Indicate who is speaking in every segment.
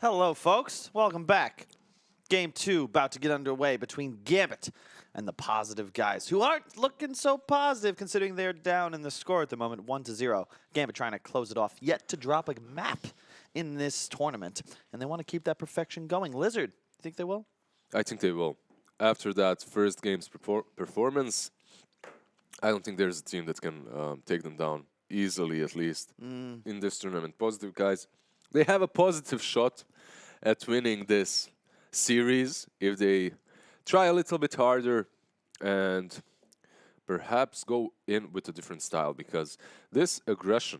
Speaker 1: Hello, folks. Welcome back. Game 2 about to get underway between Gambit and the positive guys, who aren't looking so positive considering they're down in the score at the moment, 1-0. Gambit trying to close it off, yet to drop a map in this tournament, and they want to keep that perfection going. Lizard, you think they will?
Speaker 2: I think they will. After that first game's performance, I don't think there's a team that can take them down easily, at least, in this tournament. Positive guys, they have a positive shot at winning this series if they try a little bit harder and perhaps go in with a different style, because this aggression,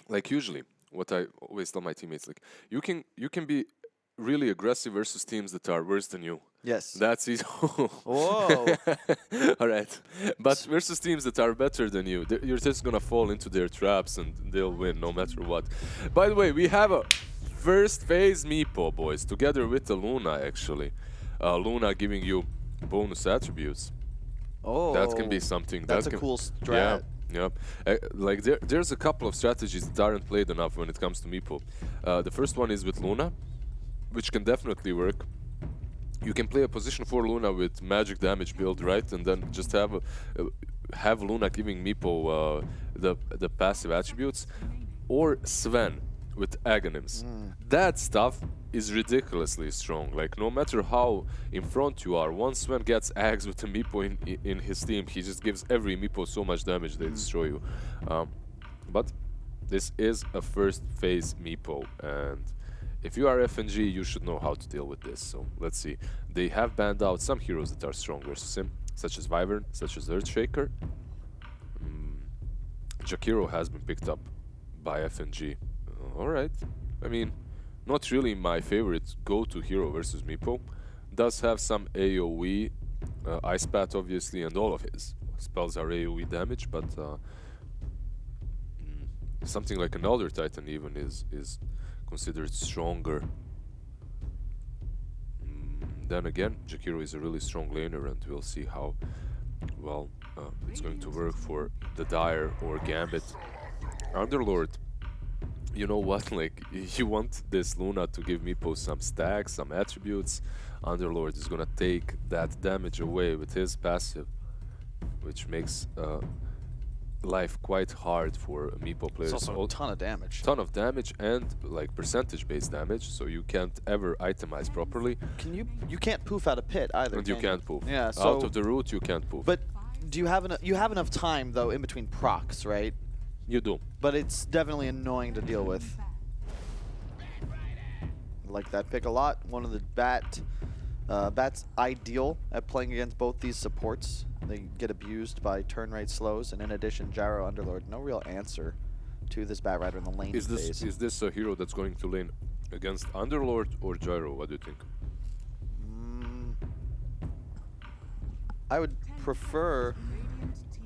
Speaker 2: like usually what I always tell my teammates, like you can be really aggressive versus teams that are worse than you.
Speaker 1: Yes.
Speaker 2: That's easy.
Speaker 1: Whoa.
Speaker 2: All right. But versus teams that are better than you, you're just going to fall into their traps and they'll win no matter what. By the way, we have a first phase Meepo, boys, together with the Luna, actually. Luna giving you bonus attributes.
Speaker 1: Oh.
Speaker 2: That can be something.
Speaker 1: That's a cool strat.
Speaker 2: Yeah. Like there's a couple of strategies that aren't played enough when it comes to Meepo. The first one is with Luna, which can definitely work. You can play a position for Luna with magic damage build, right? And then just have Luna giving Meepo the passive attributes. Or Sven with Aghanim's. That stuff is ridiculously strong. Like, no matter how in front you are, once Sven gets Ags with a Meepo in his team, he just gives every Meepo so much damage they destroy you. But this is a first phase Meepo, and if you are FNG, you should know how to deal with this. So let's see. They have banned out some heroes that are strong versus him, such as Wyvern, such as Earthshaker. Jakiro has been picked up by FNG. Alright. I mean, not really my favorite go-to hero versus Meepo. Does have some AoE, Ice Path obviously, and all of his spells are AoE damage, but something like an Elder Titan even is considered stronger. Then again, Jakiro is a really strong laner, and we'll see how well it's going to work for the Dire or Gambit. Underlord, you know what, like, you want this Luna to give Meepo some stacks, some attributes. Underlord is gonna take that damage away with his passive, which makes life quite hard for Meepo players.
Speaker 1: It's also a ton of damage.
Speaker 2: Ton of damage and like percentage-based damage, so you can't ever itemize properly.
Speaker 1: You can't poof out a pit either.
Speaker 2: And you can't poof.
Speaker 1: Yeah. So
Speaker 2: out of the root, you can't poof.
Speaker 1: But do you have enough time though in between procs, right?
Speaker 2: You do.
Speaker 1: But it's definitely annoying to deal with. I like that pick a lot. One of the Bat's ideal at playing against both these supports. They get abused by turn rate slows, and in addition, Gyro Underlord, no real answer to this Bat Rider in the lane phase.
Speaker 2: Is this a hero that's going to lane against Underlord or Gyro? What do you think?
Speaker 1: I would prefer,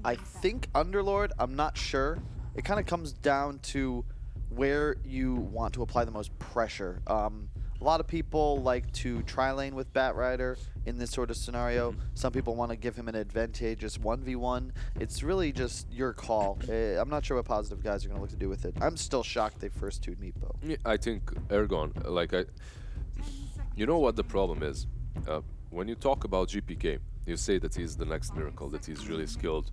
Speaker 1: I think, Underlord. I'm not sure. It kind of comes down to where you want to apply the most pressure. A lot of people like to tri-lane with Bat Rider in this sort of scenario. Some people want to give him an advantageous 1v1. It's really just your call. I'm not sure what positive guys are going to look to do with it. I'm still shocked they first 2'd Meepo.
Speaker 2: Yeah, I think Ergon, like you know what the problem is? When you talk about GPK, you say that he's the next miracle, that he's really skilled.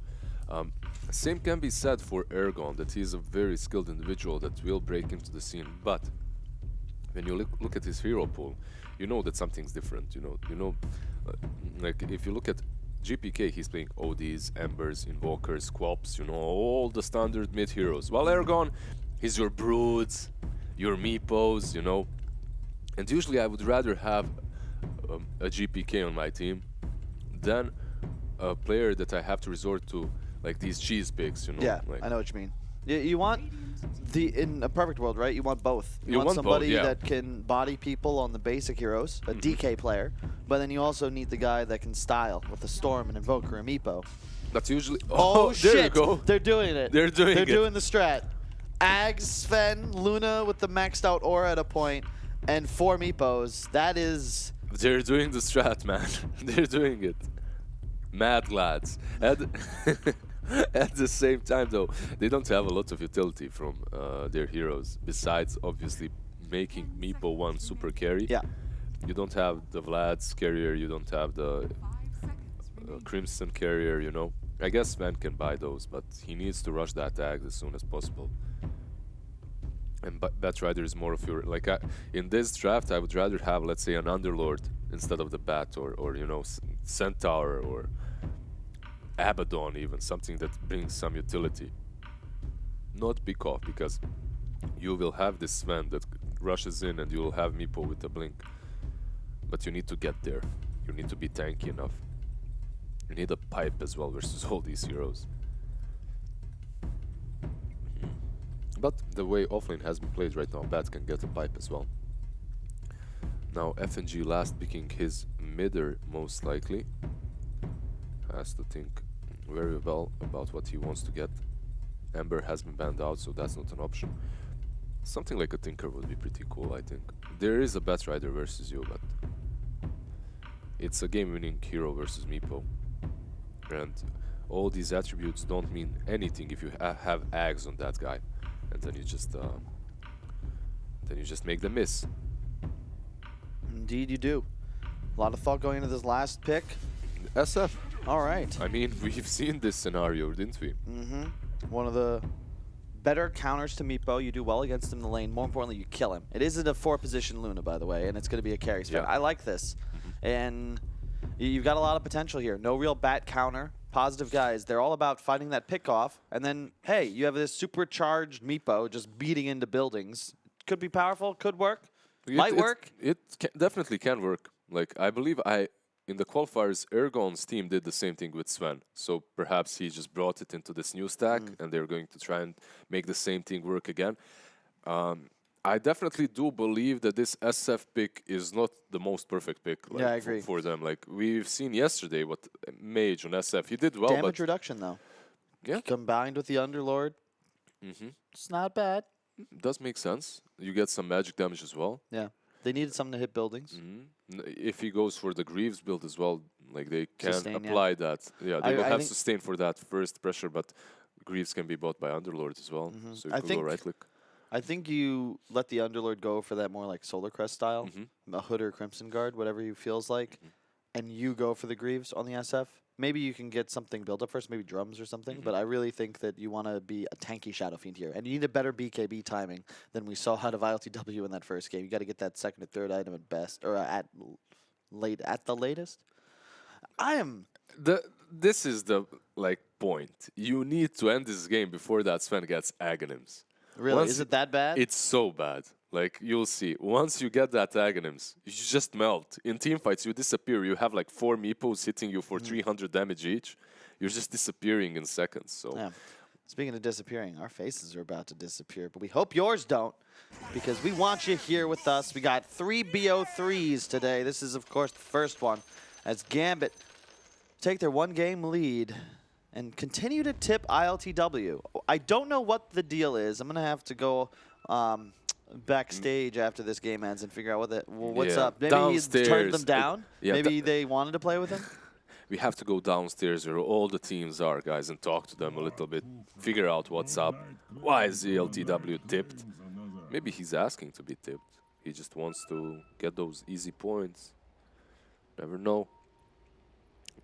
Speaker 2: Same can be said for Ergon, that he's a very skilled individual that will break into the scene. But when you look at his hero pool, you know that something's different. You know, like if you look at GPK, he's playing ODs, Embers, Invokers, Qualps, you know, all the standard mid heroes. While Ergon, he's your Broods, your Meepos, you know. And usually I would rather have a GPK on my team than a player that I have to resort to, like these cheese picks, you know.
Speaker 1: Yeah,
Speaker 2: like,
Speaker 1: I know what you mean. You want in a perfect world, right? You want both. You want somebody
Speaker 2: both, yeah,
Speaker 1: that can body people on the basic heroes, a DK player, but then you also need the guy that can style with a Storm, an Invoker, a Meepo.
Speaker 2: That's usually...
Speaker 1: Oh shit!
Speaker 2: There you go.
Speaker 1: They're doing it.
Speaker 2: They're doing
Speaker 1: the strat. Ags, Sven, Luna with the maxed out aura at a point, and 4 Meepos. That is...
Speaker 2: They're doing the strat, man. They're doing it. Mad lads. At the same time, though, they don't have a lot of utility from their heroes, besides, obviously, making Meepo one super carry.
Speaker 1: Yeah.
Speaker 2: You don't have the Vlad's carrier, you don't have the Crimson carrier, you know. I guess Sven can buy those, but he needs to rush that tag as soon as possible. And Bat Rider is more of your, like, in this draft, I would rather have, let's say, an Underlord instead of the Bat, or you know, Centaur, or Abaddon even, something that brings some utility. Not Bikov, because you will have this Sven that rushes in and you will have Meepo with a blink. But you need to get there. You need to be tanky enough. You need a pipe as well versus all these heroes. But the way offlane has been played right now, Bat can get a pipe as well. Now FNG last picking his midder most likely. Has to think very well about what he wants to get. Ember has been banned out, so that's not an option. Something like a Tinker would be pretty cool, I think. There is a Bat Rider versus you, but it's a game-winning hero versus Meepo. And all these attributes don't mean anything if you have Ags on that guy. And then you just make them miss.
Speaker 1: Indeed you do. A lot of thought going into this last pick.
Speaker 2: SF.
Speaker 1: All right.
Speaker 2: I mean, we've seen this scenario, didn't we?
Speaker 1: Mm-hmm. One of the better counters to Meepo. You do well against him in the lane. More importantly, you kill him. It isn't a 4-position Luna, by the way, and it's going to be a carry spec.
Speaker 2: Yeah.
Speaker 1: I like this. And you've got a lot of potential here. No real bat counter. Positive guys. They're all about fighting that pick off. And then, hey, you have this supercharged Meepo just beating into buildings. Could be powerful. Could work. Might work.
Speaker 2: It definitely can work. Like, I believe in the qualifiers, Ergon's team did the same thing with Sven. So perhaps he just brought it into this new stack, and they're going to try and make the same thing work again. I definitely do believe that this SF pick is not the most perfect pick, like,
Speaker 1: yeah, I agree.
Speaker 2: For them. Like, we've seen yesterday what Mage on SF, he did well,
Speaker 1: Damage
Speaker 2: but
Speaker 1: reduction, though.
Speaker 2: yeah,
Speaker 1: Combined with the Underlord, it's not bad.
Speaker 2: does make sense. You get some magic damage as well.
Speaker 1: Yeah. They needed something to hit buildings.
Speaker 2: If he goes for the Greaves build as well, like, they can
Speaker 1: Sustain,
Speaker 2: apply that. Yeah, they will
Speaker 1: I
Speaker 2: have
Speaker 1: think
Speaker 2: sustain for that first pressure, but Greaves can be bought by Underlord as well. So you could go right click.
Speaker 1: I think you let the Underlord go for that more like Solar Crest style, a Hood or Crimson Guard, whatever you feels like, and you go for the Greaves on the SF. Maybe you can get something built up first, maybe drums or something, but I really think that you want to be a tanky Shadow Fiend here, and you need a better BKB timing than we saw out of ILTW in that first game. You got to get that second or third item at best, or at the latest.
Speaker 2: This is the point. You need to end this game before that Sven gets Aghanims.
Speaker 1: Really? Is it that bad?
Speaker 2: It's so bad. Like, you'll see. Once you get that Aghanims, you just melt. In teamfights, you disappear. You have like 4 Meepos hitting you for 300 damage each. You're just disappearing in seconds. So.
Speaker 1: Yeah. Speaking of disappearing, our faces are about to disappear, but we hope yours don't, because we want you here with us. We got 3 BO3s today. This is, of course, the first one, as Gambit take their 1-game lead and continue to tip ILTW. I don't know what the deal is. I'm going to have to go backstage after this game ends and figure out what's up. Maybe he's turned them down. Maybe they wanted to play with him.
Speaker 2: We have to go downstairs where all the teams are, guys, and talk to them a little bit. Figure out what's up. Why is the LTW tipped? Maybe he's asking to be tipped. He just wants to get those easy points. Never know.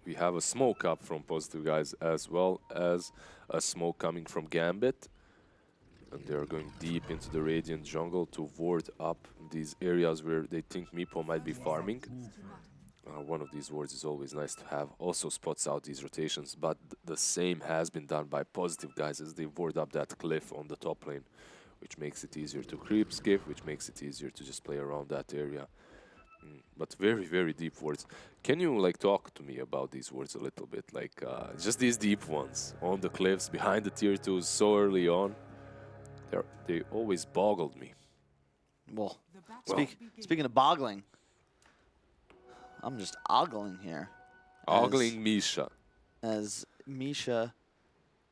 Speaker 2: We have a smoke up from Positive guys, as well as a smoke coming from Gambit. And they're going deep into the Radiant jungle to ward up these areas where they think Meepo might be farming. One of these wards is always nice to have. Also spots out these rotations, but the same has been done by Positive guys as they ward up that cliff on the top lane, which makes it easier to creep skip, which makes it easier to just play around that area. But very, very deep wards. Can you talk to me about these wards a little bit? Just these deep ones on the cliffs behind the tier 2s so early on. They always boggled me.
Speaker 1: Well, speaking of boggling, I'm just ogling here.
Speaker 2: Ogling Misha.
Speaker 1: As Misha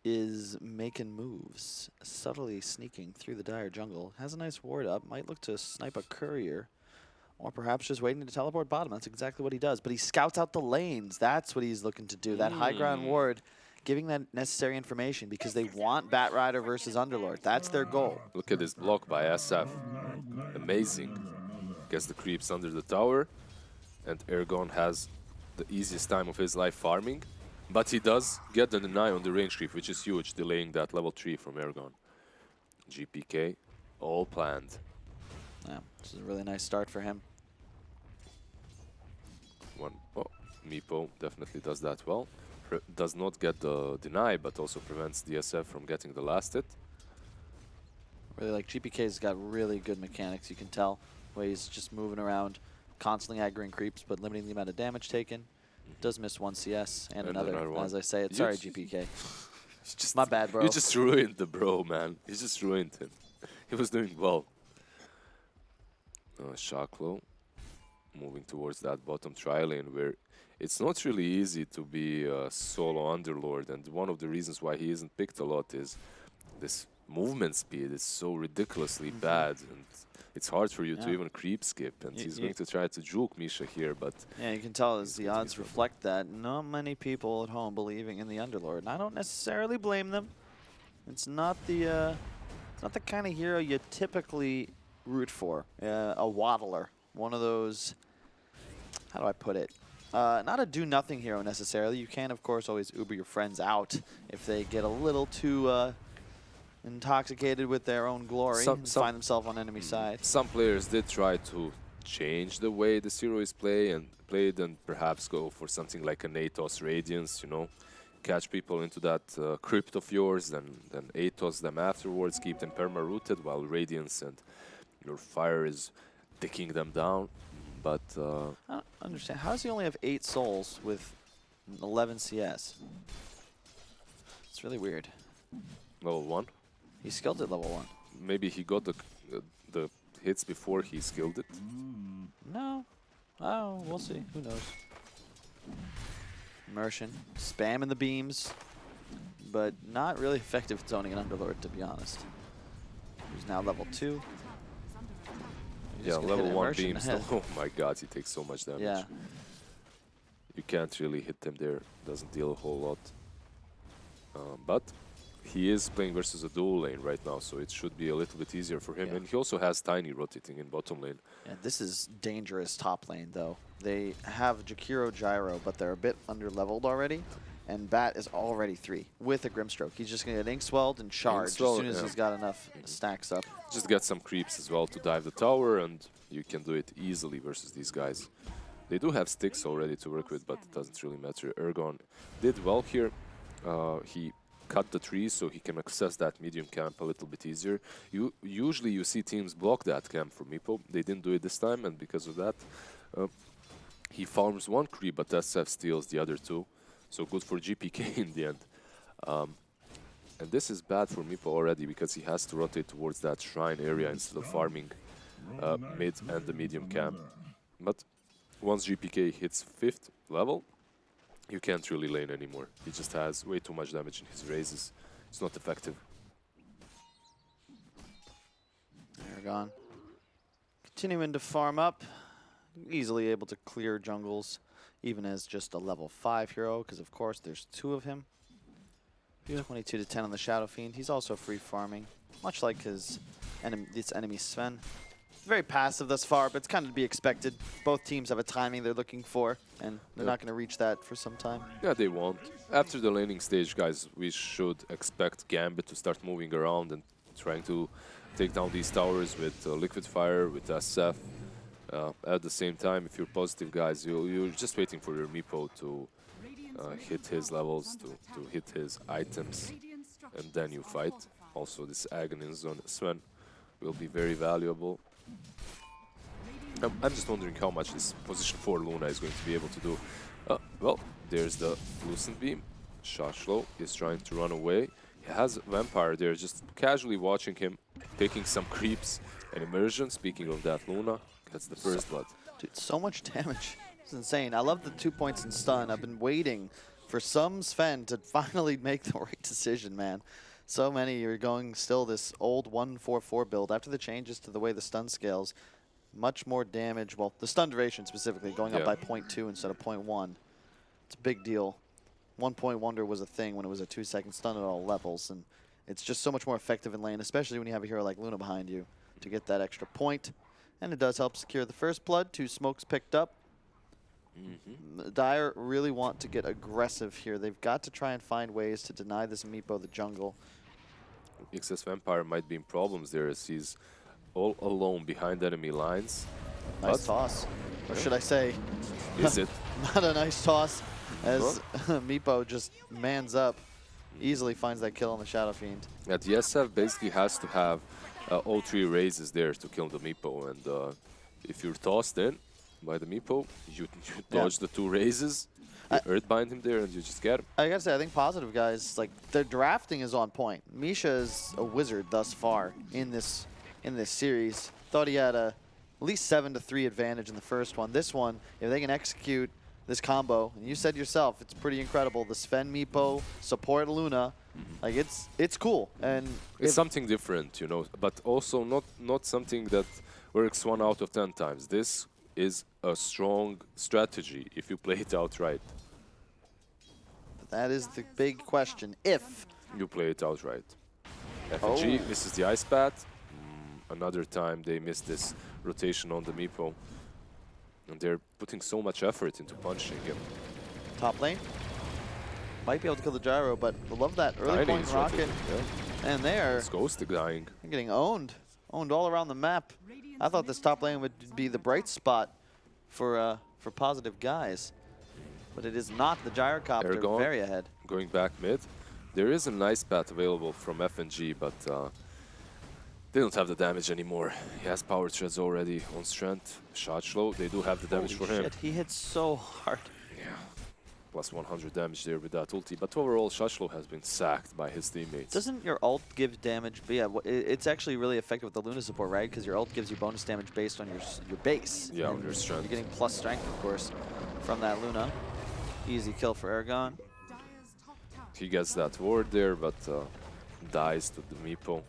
Speaker 1: is making moves, subtly sneaking through the dire jungle. Has a nice ward up, might look to snipe a courier, or perhaps just waiting to teleport bottom. That's exactly what he does. But he scouts out the lanes. That's what he's looking to do. That high ground ward giving that necessary information because they want Batrider versus Underlord. That's their goal.
Speaker 2: Look at this block by SF. Amazing. Gets the creeps under the tower, and Ergon has the easiest time of his life farming. But he does get the deny on the range creep, which is huge, delaying that level 3 from Ergon. GPK, all planned.
Speaker 1: Yeah, this is a really nice start for him.
Speaker 2: Meepo definitely does that well. Does not get the deny, but also prevents DSF from getting the last hit.
Speaker 1: Really like GPK's got really good mechanics, you can tell. The way he's just moving around, constantly aggroing creeps, but limiting the amount of damage taken. Does miss one CS and another
Speaker 2: one.
Speaker 1: As I say it. Sorry, GPK.
Speaker 2: Just,
Speaker 1: my bad, bro.
Speaker 2: You just ruined the bro, man. You just ruined him. He was doing well. Shaklo moving towards that bottom tri lane where it's not really easy to be a solo Underlord, and one of the reasons why he isn't picked a lot is this movement speed is so ridiculously bad, and it's hard for you to even creep skip, and he's going to try to juke Misha here, but...
Speaker 1: Yeah, you can tell as the odds reflect that. Not many people at home believing in the Underlord, and I don't necessarily blame them. It's not the kind of hero you typically root for. A waddler. One of those... How do I put it? Not a do-nothing hero necessarily. You can, of course, always Uber your friends out if they get a little too intoxicated with their own glory and find themselves on enemy side.
Speaker 2: Some players did try to change the way the heroes played and perhaps go for something like an Atos Radiance, you know, catch people into that crypt of yours, then Atos them afterwards, keep them perma-rooted while Radiance and your fire is ticking them down. But
Speaker 1: I don't understand. How does he only have 8 souls with 11 CS? It's really weird.
Speaker 2: Level 1?
Speaker 1: He skilled at level 1.
Speaker 2: Maybe he got the hits before he skilled it.
Speaker 1: No. Oh, we'll see. Who knows? Immersion. Spamming the beams. But not really effective at zoning an Underlord, to be honest. He's now level 2.
Speaker 2: Yeah, level 1 beams. Oh my god, he takes so much damage.
Speaker 1: Yeah.
Speaker 2: You can't really hit him there. Doesn't deal a whole lot. But he is playing versus a dual lane right now, so it should be a little bit easier for him. Yeah. And he also has Tiny rotating in bottom lane. Yeah,
Speaker 1: this is dangerous top lane, though. They have Jakiro Gyro, but they're a bit under-leveled already. And Bat is already 3 with a Grimstroke. He's just going to get Ink-Swelled and charge as soon as he's got enough stacks up.
Speaker 2: Just get some creeps as well to dive the tower, and you can do it easily versus these guys. They do have sticks already to work with, but it doesn't really matter. Ergon did well here. He cut the trees so he can access that medium camp a little bit easier. Usually you see teams block that camp for Meepo. They didn't do it this time, and because of that, he farms 1 creep, but SF steals the other 2. So good for GPK in the end. And this is bad for Meepo already because he has to rotate towards that shrine area instead of farming mid and the medium camp. But once GPK hits 5th level, you can't really lane anymore. He just has way too much damage in his raises. It's not effective.
Speaker 1: Aragon continuing to farm up. Easily able to clear jungles, even as just a level 5 hero, because of course there's 2 of him. 22 to 10 on the Shadow Fiend. He's also free farming, much like his enemy Sven. Very passive thus far, but it's kind of to be expected. Both teams have a timing they're looking for, and they're not going to reach that for some time.
Speaker 2: Yeah, they won't. After the laning stage, guys, we should expect Gambit to start moving around and trying to take down these towers with Liquid Fire, with SF. At the same time, if you're positive, guys, you're just waiting for your Meepo to hit his levels, to hit his items, and then you fight. Also, this Aghanim Zone Sven will be very valuable. I'm just wondering how much this position 4 Luna is going to be able to do. Well, there's the Lucent Beam. Shashlo is trying to run away. He has Vampire there, just casually watching him, taking some creeps and immersion. Speaking of that, Luna gets the first blood.
Speaker 1: Dude, so much damage. It's insane. I love the 2 points in stun. I've been waiting for some Sven to finally make the right decision, man. So many are going still this old 1-4-4 build. After the changes to the way the stun scales, much more damage. Well, the stun duration specifically, going up by 0.2 instead of 0.1. It's a big deal. 1 point wonder was a thing when it was a 2-second stun at all levels, and it's just so much more effective in lane, especially when you have a hero like Luna behind you to get that extra point. And it does help secure the first blood. 2 smokes picked up. Dire really want to get aggressive here. They've got to try and find ways to deny this Meepo the jungle.
Speaker 2: XS Vampire might be in problems there as he's all alone behind enemy lines.
Speaker 1: Nice toss. Or should I say,
Speaker 2: Is it?
Speaker 1: not a nice toss, as Meepo just mans up, easily finds that kill on the Shadow Fiend.
Speaker 2: Yeah, the SF basically has to have all 3 raises there to kill the Meepo, and if you're tossed in by the Meepo, you dodge the 2 raises, you earthbind him there, and you just get him.
Speaker 1: I gotta say, I think positive guys, like, their drafting is on point. Misha is a wizard thus far in this series. Thought he had at least 7-3 advantage in the first one. This one, if they can execute this combo, and you said yourself, it's pretty incredible. The Sven Meepo support Luna, like it's cool, and
Speaker 2: it's something different, you know, but also not something that works 1 out of 10 times. This is a strong strategy if you play it out right.
Speaker 1: That is the big question. If
Speaker 2: you play it out right. FNG misses the ice bat. Another time they missed this rotation on the Meepo. And they're putting so much effort into punching him.
Speaker 1: Top lane. Might be able to kill the gyro, but I love that early point rocket. And there,
Speaker 2: it's Ghostic dying.
Speaker 1: Getting owned. Owned all around the map. I thought this top lane would be the bright spot for positive guys. But it is not. The gyrocopter very ahead.
Speaker 2: Going back mid. There is a nice path available from FNG, but they don't have the damage anymore. He has power treads already on strength. Shot slow. They do have the damage for him.
Speaker 1: He hits so hard.
Speaker 2: Yeah. Plus 100 damage there with that ulti. But overall, Shashlo has been sacked by his teammates.
Speaker 1: Doesn't your ult give damage? But yeah, it's actually really effective with the Luna support, right? Because your ult gives you bonus damage based on your base.
Speaker 2: Yeah, on your strength.
Speaker 1: You're getting plus strength, of course, from that Luna. Easy kill for Aragon.
Speaker 2: He gets that ward there, but dies to the Meepo.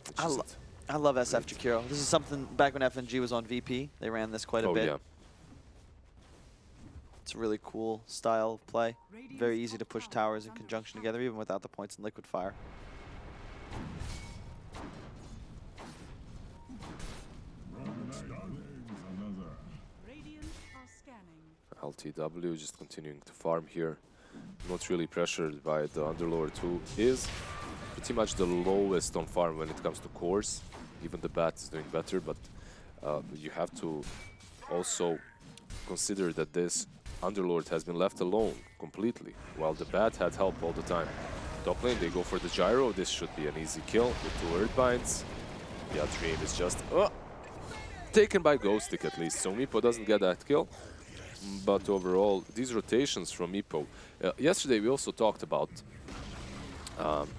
Speaker 1: I love SF Jakiro. This is something back when FNG was on VP. They ran this quite a bit.
Speaker 2: Yeah.
Speaker 1: It's a really cool style of play. Very easy to push towers in conjunction together, even without the points in Liquid Fire.
Speaker 2: LTW just continuing to farm here. Not really pressured by the Underlord, who is pretty much the lowest on farm when it comes to cores. Even the Bat is doing better, but you have to also consider that this Underlord has been left alone completely, while the Bat had help all the time. Top lane, they go for the gyro. This should be an easy kill with 2 Earthbinds. Yeah, Dream is just taken by Ghostic at least, so Meepo doesn't get that kill. But overall, these rotations from Meepo. Yesterday we also talked about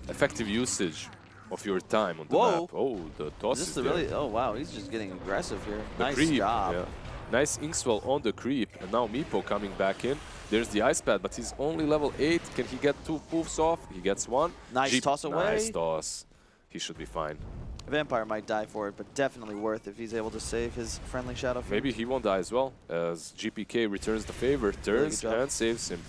Speaker 2: effective usage of your time on the map. Oh, the toss is there.
Speaker 1: Really? Oh wow, he's just getting aggressive here. Nice
Speaker 2: creep,
Speaker 1: job.
Speaker 2: Yeah. Nice Inkswell on the creep, and now Meepo coming back in. There's the ice pad, but he's only level 8. Can he get 2 poofs off? He gets 1.
Speaker 1: Nice toss away.
Speaker 2: Nice toss. He should be fine.
Speaker 1: Vampire might die for it, but definitely worth if he's able to save his friendly Shadow Fiend.
Speaker 2: Maybe he won't die as well, as GPK returns the favor, turns and saves him.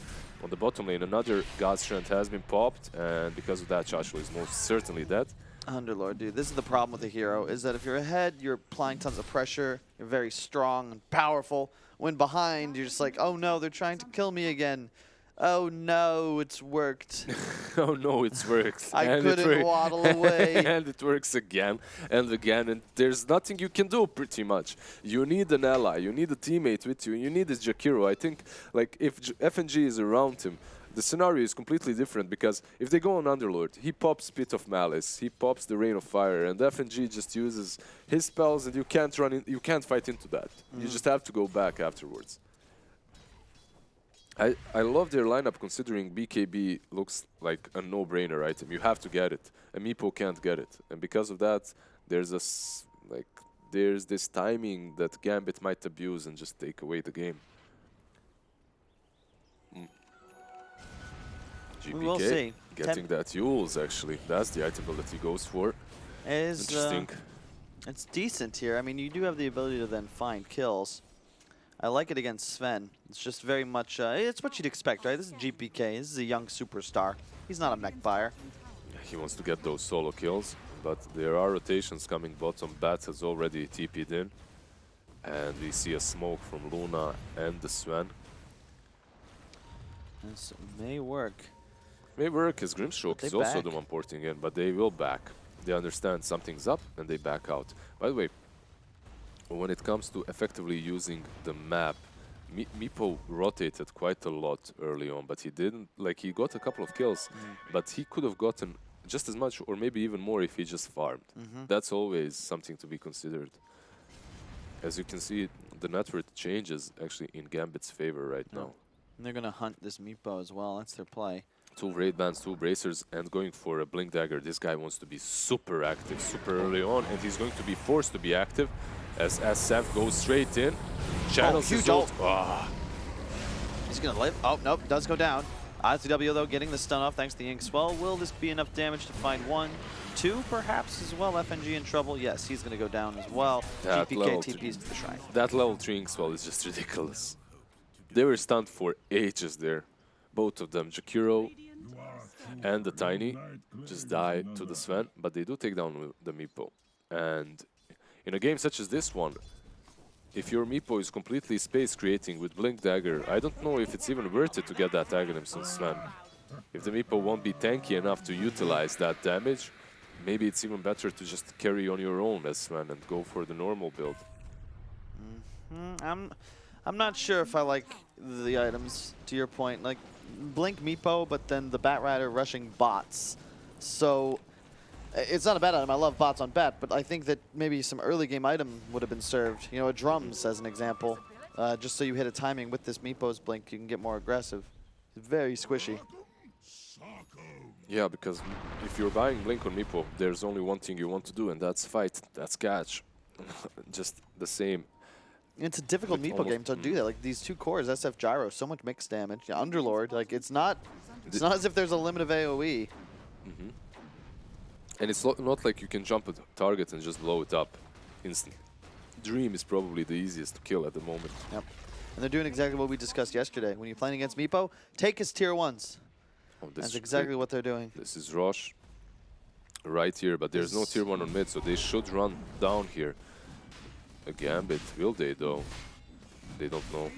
Speaker 2: On the bottom lane, another God Strength has been popped, and because of that, Shashlo is most certainly dead.
Speaker 1: Underlord, dude, this is the problem with the hero, is that if you're ahead, you're applying tons of pressure, you're very strong and powerful. When behind, you're just like, oh no, they're trying to kill me again. Oh no, it's worked.
Speaker 2: Oh no, it's worked.
Speaker 1: I couldn't waddle away.
Speaker 2: And it works again and again, and there's nothing you can do pretty much. You need an ally, you need a teammate with you, you need this Jakiro. I think like if FNG is around him, the scenario is completely different, because if they go on Underlord, he pops Pit of Malice, he pops the Rain of Fire, and FNG just uses his spells, and you can't run in, you can't fight into that. You just have to go back afterwards. I love their lineup, considering BKB looks like a no-brainer item. You have to get it, and Meepo can't get it, and because of that, there's this timing that Gambit might abuse and just take away the game. GPK
Speaker 1: we will see.
Speaker 2: Getting that Yules, actually. That's the item build that he goes for. Interesting.
Speaker 1: It's decent here. I mean, you do have the ability to then find kills. I like it against Sven. It's just very much, it's what you'd expect, right? This is GPK. This is a young superstar. He's not a mech buyer.
Speaker 2: He wants to get those solo kills, but there are rotations coming bottom. Bat has already TP'd in. And we see a smoke from Luna and the Sven.
Speaker 1: This may work.
Speaker 2: May work as Grimstroke is also the one porting in, but they will back. They understand something's up and they back out. By the way, when it comes to effectively using the map, Meepo rotated quite a lot early on, but he didn't, like he got a couple of kills, but he could have gotten just as much or maybe even more if he just farmed. That's always something to be considered. As you can see, the net worth changes actually in Gambit's favor right now.
Speaker 1: And they're going to hunt this Meepo as well. That's their play.
Speaker 2: 2 raid bands, 2 bracers, and going for a blink dagger. This guy wants to be super active, super early on, and he's going to be forced to be active as Seth goes straight in. Channels his ult.
Speaker 1: He's going to live. Oh, nope, does go down. ICW, though, getting the stun off thanks to the Ink Swell. Will this be enough damage to find 1, 2 perhaps as well? FNG in trouble. Yes, he's going to go down as well.
Speaker 2: That
Speaker 1: GPK TPs to the shrine.
Speaker 2: That level 3 Ink Swell is just ridiculous. They were stunned for ages there. Both of them, Jakiro and the Tiny, just die to the Sven, but they do take down the Meepo. And in a game such as this one, if your Meepo is completely space creating with Blink Dagger, I don't know if it's even worth it to get that Aghanim on Sven. If the Meepo won't be tanky enough to utilize that damage, maybe it's even better to just carry on your own as Sven and go for the normal build.
Speaker 1: I'm not sure if I like the items, to your point. Like, Blink Meepo, but then the Bat Rider rushing bots. So, it's not a bad item. I love bots on Bat, but I think that maybe some early game item would have been served. You know, a drums as an example. Just so you hit a timing with this Meepo's Blink, you can get more aggressive. It's very squishy.
Speaker 2: Yeah, because if you're buying Blink on Meepo, there's only one thing you want to do, and that's fight. That's catch. Just the same.
Speaker 1: It's a difficult Meepo game to do that. Like these 2 cores, SF Gyro, so much mixed damage. Yeah, Underlord, like it's not as if there's a limit of AoE.
Speaker 2: And it's not like you can jump at target and just blow it up instantly. Dream is probably the easiest to kill at the moment.
Speaker 1: Yep. And they're doing exactly what we discussed yesterday. When you're playing against Meepo, take his tier 1s.
Speaker 2: Oh,
Speaker 1: that's exactly what they're doing.
Speaker 2: This is Rosh right here, but there's no tier 1 on mid, so they should run down here. A Gambit, will they though? They don't know.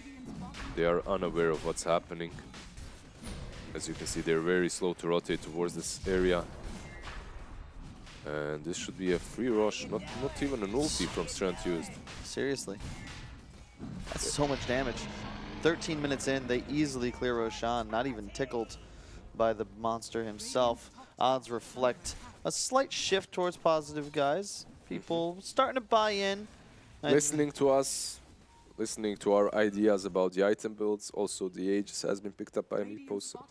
Speaker 2: They are unaware of what's happening. As you can see, they're very slow to rotate towards this area. And this should be a free rush, not even an ulti from Strength used.
Speaker 1: Seriously. That's so much damage. 13 minutes in, they easily clear Roshan, not even tickled by the monster himself. Odds reflect a slight shift towards positive, guys. People starting to buy in.
Speaker 2: Listening to us, listening to our ideas about the item builds. Also, the Aegis has been picked up by Meepo, so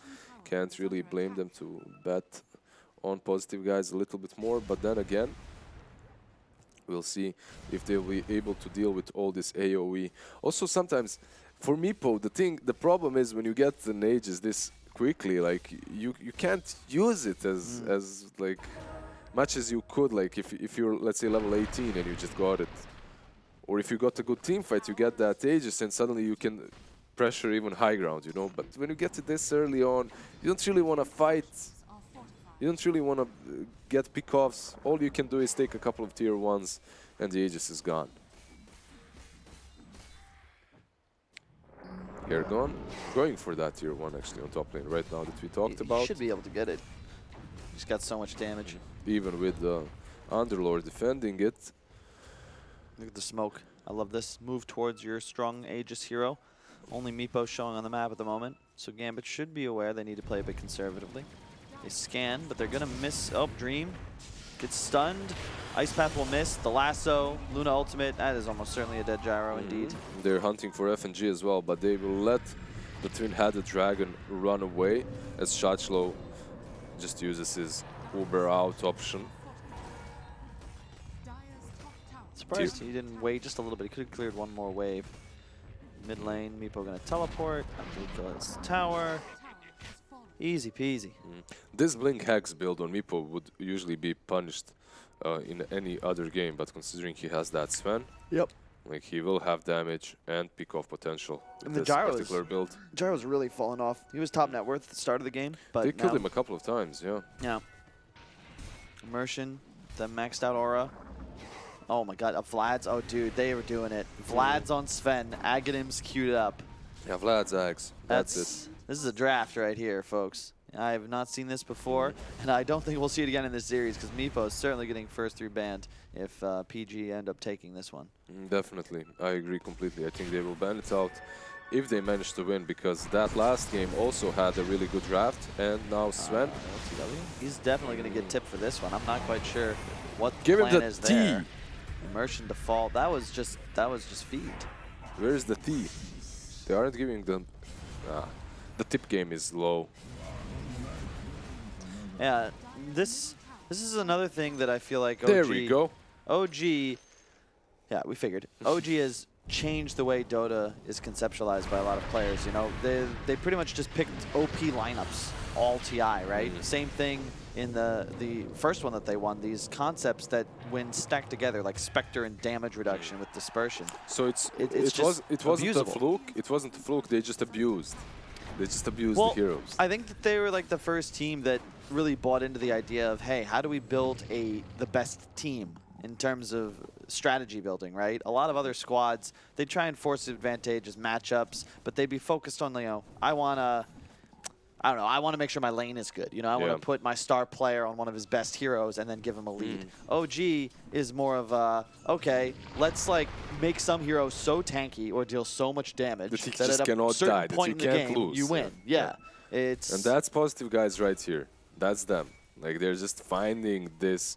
Speaker 2: can't really blame them to bet on positive guys a little bit more. But then again, we'll see if they'll be able to deal with all this AoE. Also, sometimes for Meepo, the problem is when you get an Aegis this quickly, like you can't use it as like much as you could. Like if you're, let's say, level 18 and you just got it. Or if you got a good team fight, you get that Aegis and suddenly you can pressure even high ground, you know? But when you get it this early on, you don't really want to fight. You don't really want to get pick-offs. All you can do is take a couple of tier 1s and the Aegis is gone. Here going for that tier 1 actually on top lane right now that we talked about.
Speaker 1: He should be able to get it. He's got so much damage.
Speaker 2: Even with the Underlord defending it.
Speaker 1: Look at the smoke. I love this. Move towards your strong Aegis hero. Only Meepo showing on the map at the moment. So Gambit should be aware they need to play a bit conservatively. They scan, but they're going to miss. Oh, Dream gets stunned. Ice Path will miss. The lasso, Luna ultimate. That is almost certainly a dead gyro indeed.
Speaker 2: They're hunting for FNG as well, but they will let the twin-headed dragon run away as Shachlo just uses his Uber out option.
Speaker 1: Surprised he didn't wait just a little bit. He could have cleared one more wave. Mid lane, Meepo gonna teleport. Nicolas tower. Easy peasy.
Speaker 2: This Blink Hex build on Meepo would usually be punished in any other game, but considering he has that Sven, Like, he will have damage and pick-off potential with
Speaker 1: And the
Speaker 2: this
Speaker 1: gyros.
Speaker 2: particular build.
Speaker 1: Gyro's really fallen off. He was top net worth at the start of the game, but
Speaker 2: They killed
Speaker 1: now-
Speaker 2: him a couple of times, yeah.
Speaker 1: Yeah. Immersion, the maxed out aura. Oh my god, Vlad's, oh dude, they were doing it. Vlad's on Sven, Aghanim's queued up.
Speaker 2: Yeah, Vlad's Ags. That's it.
Speaker 1: This is a draft right here, folks. I have not seen this before, and I don't think we'll see it again in this series because Meepo is certainly getting first 3 banned if PG end up taking this one.
Speaker 2: Definitely, I agree completely. I think they will ban it out if they manage to win, because that last game also had a really good draft, and now Sven.
Speaker 1: LTW? He's definitely going to get tipped for this one. I'm not quite sure what the
Speaker 2: Give him
Speaker 1: plan
Speaker 2: the
Speaker 1: is
Speaker 2: T.
Speaker 1: there. Immersion default. That was just feed.
Speaker 2: Where is the T? They aren't giving them. The tip game is low.
Speaker 1: Yeah, this is another thing that I feel like OG.
Speaker 2: There we go.
Speaker 1: OG. Yeah, we figured. OG has changed the way Dota is conceptualized by a lot of players. You know, they pretty much just picked OP lineups, all TI, right? Same thing in the first one that they won. These concepts that when stacked together, like Spectre and damage reduction with dispersion.
Speaker 2: So it wasn't
Speaker 1: abusable.
Speaker 2: a fluke. It wasn't a fluke. They just abused. They just abused the heroes.
Speaker 1: I think that they were like the first team that really bought into the idea of, hey, how do we build the best team in terms of strategy building, right? A lot of other squads, they try and force advantages, matchups, but they'd be focused on, you know, I want to make sure my lane is good. You know, I want to put my star player on one of his best heroes and then give him a lead. OG is more of a, okay, let's like make some hero so tanky or deal so much damage
Speaker 2: that he
Speaker 1: that
Speaker 2: just
Speaker 1: at a
Speaker 2: cannot
Speaker 1: certain
Speaker 2: die, that
Speaker 1: point
Speaker 2: you
Speaker 1: in the
Speaker 2: can't
Speaker 1: game,
Speaker 2: lose.
Speaker 1: you win. Yeah. It's
Speaker 2: And that's positive guys right here. That's them. Like, they're just finding this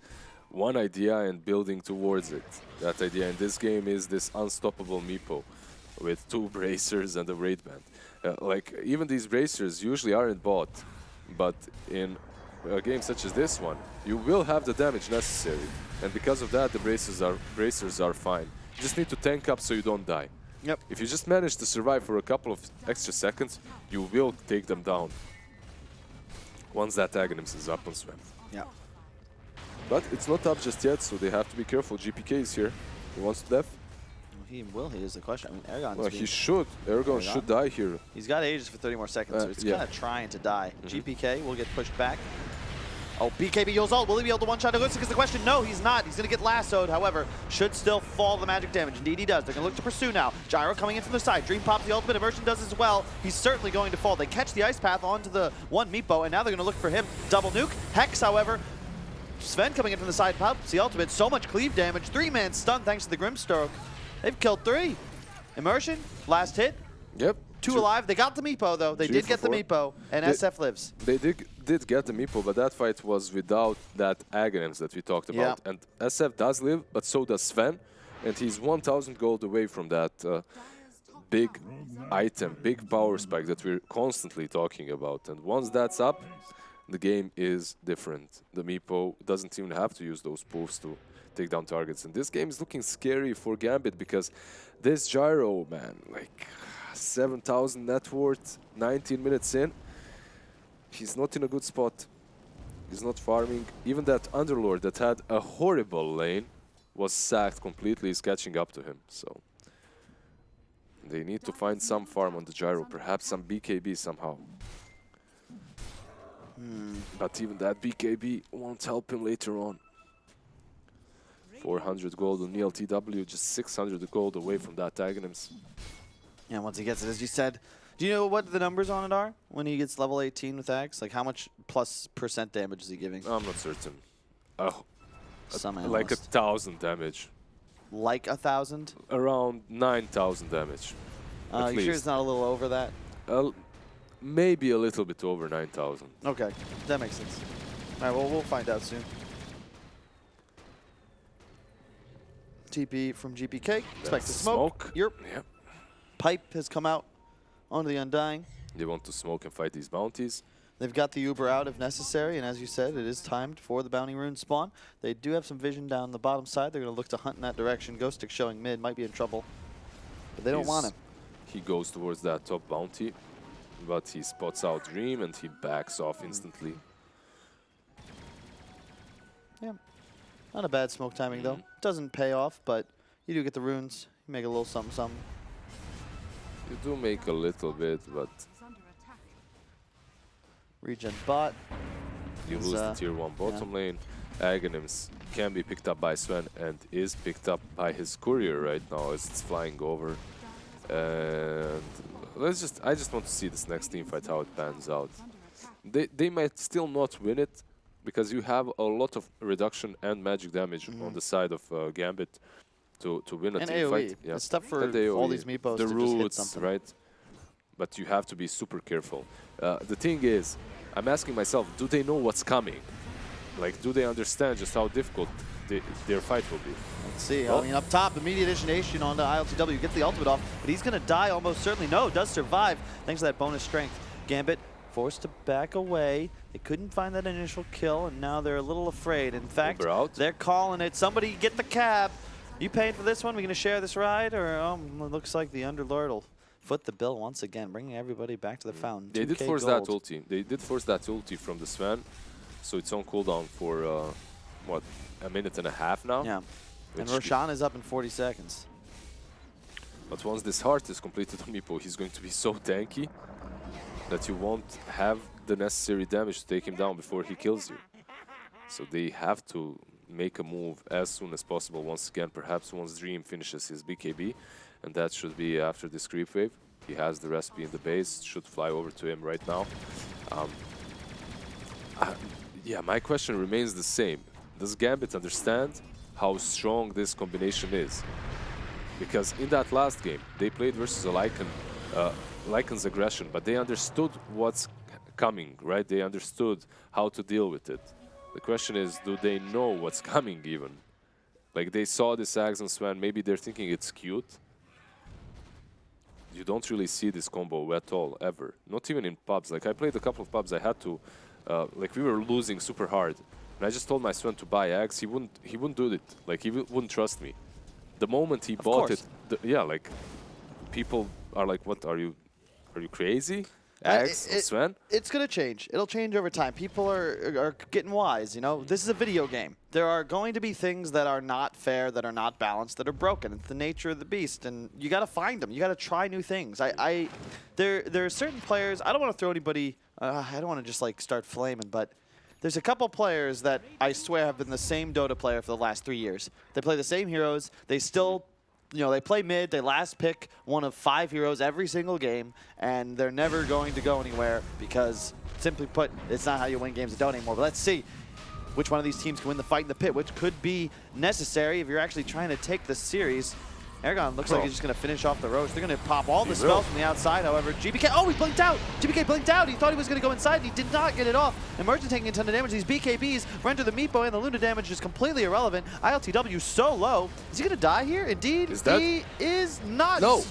Speaker 2: one idea and building towards it. That idea in this game is this unstoppable Meepo with 2 bracers and a raid band. Like, even these bracers usually aren't bought, but in a game such as this one, you will have the damage necessary. And because of that, the bracers are fine. You just need to tank up so you don't die.
Speaker 1: Yep.
Speaker 2: If you just manage to survive for a couple of extra seconds, you will take them down once that Aghanim is up on Sven.
Speaker 1: Yeah.
Speaker 2: But it's not up just yet, so they have to be careful. GPK is here. He wants to death.
Speaker 1: He is the question. I mean, Aragon's
Speaker 2: Well, he should. Aragon should die here.
Speaker 1: He's got ages for 30 more seconds, so he's kind of trying to die. GPK will get pushed back. Oh, BKB yells ult. Will he be able to one-shot Alyssa? Is the question. No, he's not. He's going to get lassoed, however. Should still fall the magic damage. Indeed, he does. They're going to look to pursue now. Gyro coming in from the side. Dream pops the ultimate. Immersion does as well. He's certainly going to fall. They catch the ice path onto the one Meepo, and now they're going to look for him. Double nuke. Hex, however. Sven coming in from the side, pops the ultimate. So much cleave damage. 3-man stun thanks to the Grimstroke. They've killed 3. Immersion, last hit.
Speaker 2: Yep.
Speaker 1: 2 alive. They got the Meepo, though. They did get the Meepo, and SF lives.
Speaker 2: They did get the Meepo, but that fight was without that Aghanims that we talked about. And SF does live, but so does Sven. And he's 1,000 gold away from that big item, big power spike that we're constantly talking about. And once that's up, the game is different. The Meepo doesn't even have to use those poofs to take down targets. And this game is looking scary for Gambit because this Gyro, man, like 7,000 net worth, 19 minutes in, he's not in a good spot. He's not farming. Even that Underlord that had a horrible lane was sacked completely, is catching up to him. So they need to find some farm on the Gyro, perhaps some BKB somehow. But even that BKB won't help him later on. 400 gold on ELTW, just 600 gold away from that Aghanims.
Speaker 1: Yeah, once he gets it, as you said. Do you know what the numbers on it are when he gets level 18 with Ags? Like, how much plus % damage is he giving?
Speaker 2: I'm not certain.
Speaker 1: Some
Speaker 2: like 1,000 damage.
Speaker 1: Like 1,000?
Speaker 2: Around 9,000 damage.
Speaker 1: You sure it's not a little over that?
Speaker 2: Maybe a little bit over 9,000.
Speaker 1: Okay, that makes sense. All right, well, we'll find out soon. TP from GPK. Expect to smoke. Yep. Pipe has come out onto the Undying.
Speaker 2: They want to smoke and fight these bounties.
Speaker 1: They've got the Uber out if necessary, and as you said, it is timed for the Bounty Rune spawn. They do have some vision down the bottom side. They're going to look to hunt in that direction. Ghost Stick showing mid, might be in trouble, but they don't want him.
Speaker 2: He goes towards that top bounty, but he spots out Dream and he backs off instantly. Yeah,
Speaker 1: not a bad smoke timing though. Doesn't pay off, but you do get the runes. Make a little something, something.
Speaker 2: You do make a little bit, but
Speaker 1: Regen bot.
Speaker 2: you lose the tier 1 bottom lane. Aghanims can be picked up by Sven and is picked up by his courier right now as it's flying over. And I just want to see this next team fight, how it pans out. They might still not win it because you have a lot of reduction and magic damage on the side of Gambit to win a team
Speaker 1: AOE.
Speaker 2: fight. Yeah.
Speaker 1: It's tough for
Speaker 2: AOE.
Speaker 1: all these meepos
Speaker 2: the
Speaker 1: to
Speaker 2: roots,
Speaker 1: just hit something.
Speaker 2: right? But you have to be super careful. The thing is, I'm asking myself, do they know what's coming? Like, do they understand just how difficult their fight will be?
Speaker 1: Let's see. Well, I mean, up top, immediate initiation onto ILTW. Gets the ultimate off, but he's going to die almost certainly. No, does survive thanks to that bonus strength. Gambit forced to back away. They couldn't find that initial kill, and now they're a little afraid. In fact, they're calling it. Somebody get the cab. You paying for this one? We going to share this ride? Or it looks like the Underlord will foot the bill once again, bringing everybody back to the fountain.
Speaker 2: They did force that ulti. They did force that ulti from the Sven, so it's on cooldown for, what, a minute and a half now?
Speaker 1: Yeah. And Roshan is up in 40 seconds.
Speaker 2: But once this heart is completed on Meepo, he's going to be so tanky that you won't have the necessary damage to take him down before he kills you. So they have to make a move as soon as possible. Once again, perhaps once Dream finishes his BKB, and that should be after this creep wave. He has the recipe in the base, should fly over to him right now. Yeah, my question remains the same. Does Gambit understand how strong this combination is? Because in that last game, they played versus a Lycan, Lycan's aggression, but they understood what's coming, right? They understood how to deal with it. The question is, do they know what's coming even? Like, they saw this Axe and Sven, maybe they're thinking it's cute. You don't really see this combo at all, ever. Not even in pubs. Like, I played a couple of pubs, I had to, like, we were losing super hard. And I just told my Sven to buy Axe, he wouldn't do it. Like, he wouldn't trust me. The moment he bought it, yeah, like, people are like, what, are you crazy? Axe, Sven?
Speaker 1: It's going to change. It'll change over time. People are getting wise, you know? This is a video game. There are going to be things that are not fair, that are not balanced, that are broken. It's the nature of the beast, and you got to find them. You got to try new things. There are certain players, I don't want to throw anybody, I don't want to just like start flaming, but there's a couple players that I swear have been the same Dota player for the last 3 years. They play the same heroes. They still, you know, they play mid. They last pick one of 5 heroes every single game, and they're never going to go anywhere because, simply put, it's not how you win games of Dota anymore. But let's see which one of these teams can win the fight in the pit, which could be necessary if you're actually trying to take this series. Aragon looks like he's just going to finish off the Roche. They're going to pop all the spells from the outside, however. GBK, oh, he blinked out! GBK blinked out! He thought he was going to go inside, and he did not get it off. Emergent taking a ton of damage. These BKBs render the Meepo, and the Luna damage is completely irrelevant. ILTW so low. Is he going to die here? Indeed, he is not.
Speaker 2: No!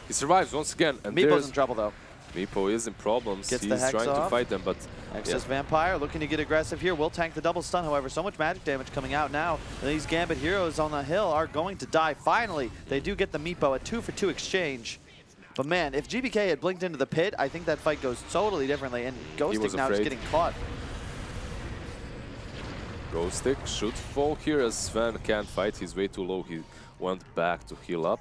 Speaker 2: He survives once again. And
Speaker 1: Meepo's in trouble, though.
Speaker 2: Meepo is in problems.
Speaker 1: Gets
Speaker 2: He's
Speaker 1: the Hex
Speaker 2: trying
Speaker 1: off.
Speaker 2: to fight them, but
Speaker 1: Excess Vampire looking to get aggressive here. Will tank the double stun, however. So much magic damage coming out now. These Gambit heroes on the hill are going to die. Finally, they do get the Meepo, a 2-for-2 exchange. But man, if GBK had blinked into the pit, I think that fight goes totally differently. And Ghostic now just getting caught.
Speaker 2: Ghostic should fall here as Sven can't fight. He's way too low. He went back to heal up.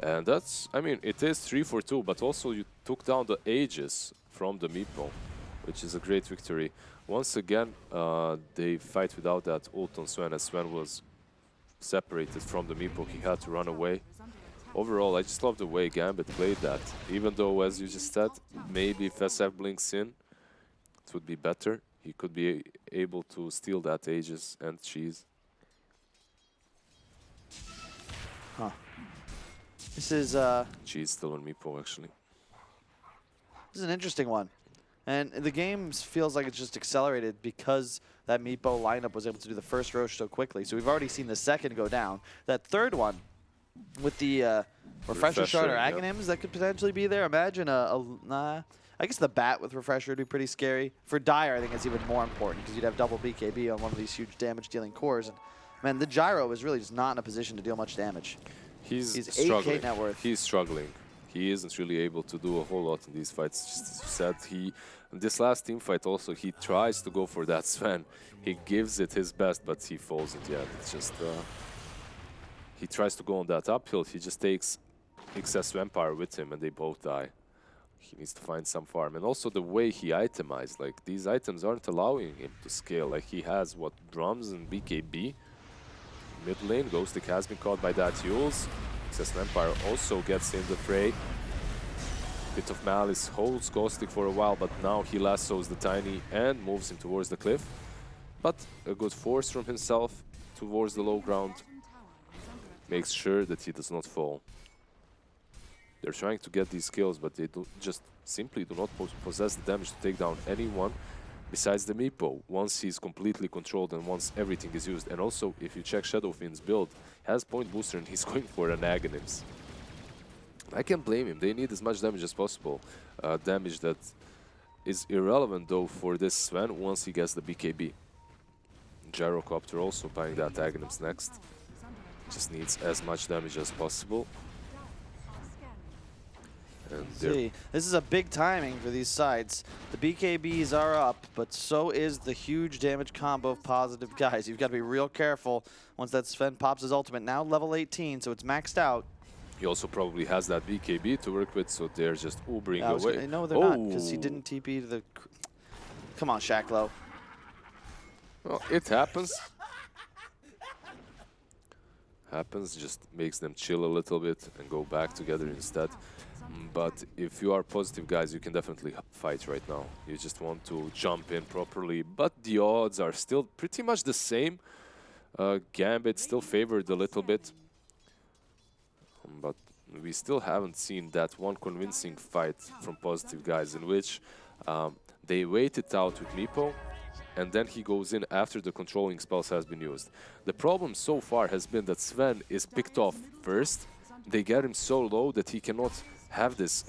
Speaker 2: And that's, I mean, it is 3-for-2, but also you took down the Aegis from the Meepo, which is a great victory. Once again, they fight without that ult on Sven, as Sven was separated from the Meepo. He had to run away. Overall, I just love the way Gambit played that. Even though, as you just said, maybe if SF blinks in, it would be better. He could be able to steal that Aegis and cheese.
Speaker 1: Huh. This is
Speaker 2: Cheese still on Meepo, actually.
Speaker 1: This is an interesting one. And the game feels like it's just accelerated because that Meepo lineup was able to do the first Roche so quickly. So we've already seen the second go down. That third one with the Refresher Shard or Aghanims that could potentially be there. Imagine I guess the Bat with Refresher would be pretty scary. For Dire, I think it's even more important because you'd have double BKB on one of these huge damage-dealing cores. And man, the Gyro is really just not in a position to deal much damage.
Speaker 2: He's
Speaker 1: 8K net worth.
Speaker 2: He's struggling. He isn't really able to do a whole lot in these fights. Just as you said, in this last team fight also, he tries to go for that Sven. He gives it his best, but he falls in the end. It's just he tries to go on that uphill, he just takes excess vampire with him and they both die. He needs to find some farm. And also the way he itemized, like these items aren't allowing him to scale. Like he has what, drums and BKB. Mid lane, Ghostic has been caught by that Yules. Excess vampire also gets in the fray. Bit of Malice holds Ghostic for a while, but now he lassos the Tiny and moves him towards the cliff. But a good force from himself towards the low ground makes sure that he does not fall. They're trying to get these kills, but they just simply do not possess the damage to take down anyone besides the Meepo once he's completely controlled and once everything is used. And also, if you check Shadowfiend's build, he has point booster and he's going for an Aghanims. I can't blame him. They need as much damage as possible. Damage that is irrelevant though for this Sven once he gets the BKB. Gyrocopter also buying that Aghanims next. Just needs as much damage as possible. And
Speaker 1: see, this is a big timing for these sides. The BKBs are up, but so is the huge damage combo of positive guys. You've got to be real careful once that Sven pops his ultimate. Now level 18, so it's maxed out.
Speaker 2: He also probably has that BKB to work with, so they're just Ubering away.
Speaker 1: No, they're not, because he didn't TP to the... Come on, Shacklow.
Speaker 2: Well, it happens. Happens, just makes them chill a little bit and go back together instead. But if you are positive guys, you can definitely fight right now. You just want to jump in properly, but the odds are still pretty much the same. Gambit still favored a little bit. But we still haven't seen that one convincing fight from positive guys in which they wait it out with Meepo and then he goes in after the controlling spells has been used. The problem so far has been that Sven is picked off first. They get him so low that he cannot have this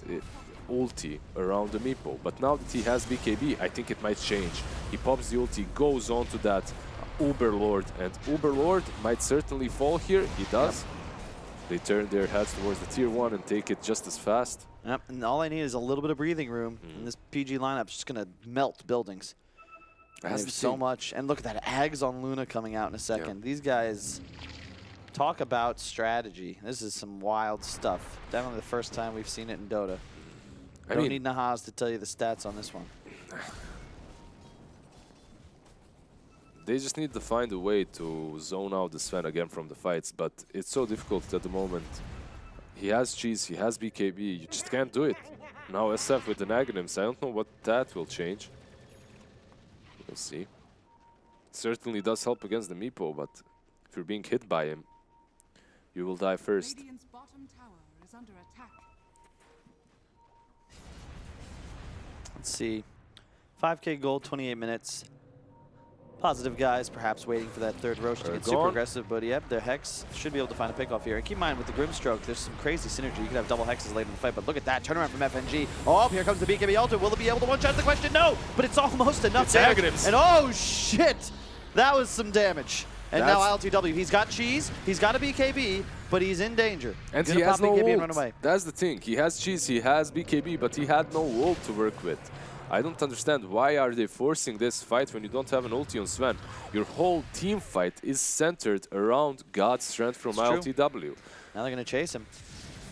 Speaker 2: ulti around the Meepo. But now that he has BKB, I think it might change. He pops the ulti, goes on to that Uberlord, and Uberlord might certainly fall here. He does. Yep. They turn their heads towards the tier 1 and take it just as fast.
Speaker 1: Yep, and all I need is a little bit of breathing room. And this PG lineup's just going to melt buildings. There's so much. And look at that, Ags on Luna coming out in a second. Yeah. These guys talk about strategy. This is some wild stuff. Definitely the first time we've seen it in Dota. I don't need Nahaz to tell you the stats on this one.
Speaker 2: They just need to find a way to zone out the Sven again from the fights, but it's so difficult at the moment. He has cheese, he has BKB, you just can't do it. Now SF with the Aghanims, I don't know what that will change. We'll see. Certainly does help against the Meepo, but if you're being hit by him, you will die first.
Speaker 3: Bottom tower is under attack.
Speaker 1: Let's see. 5K gold, 28 minutes. Positive guys, perhaps waiting for that third Roche to get super aggressive, but yep, their Hex should be able to find a pickoff here. And keep in mind, with the Grimstroke, there's some crazy synergy. You could have double Hexes later in the fight, but look at that turnaround from FNG. Oh, here comes the BKB Alter. Will it be able to one-shot the question? No, but it's almost enough damage. And oh, shit! That was some damage. And now LTW, he's got cheese, he's got a BKB, but he's in danger.
Speaker 2: And he has no ult. That's the thing. He has cheese, he has BKB, but he had no ult to work with. I don't understand why are they forcing this fight when you don't have an ulti on Sven. Your whole team fight is centered around God's strength from LTW.
Speaker 1: Now they're going to chase him.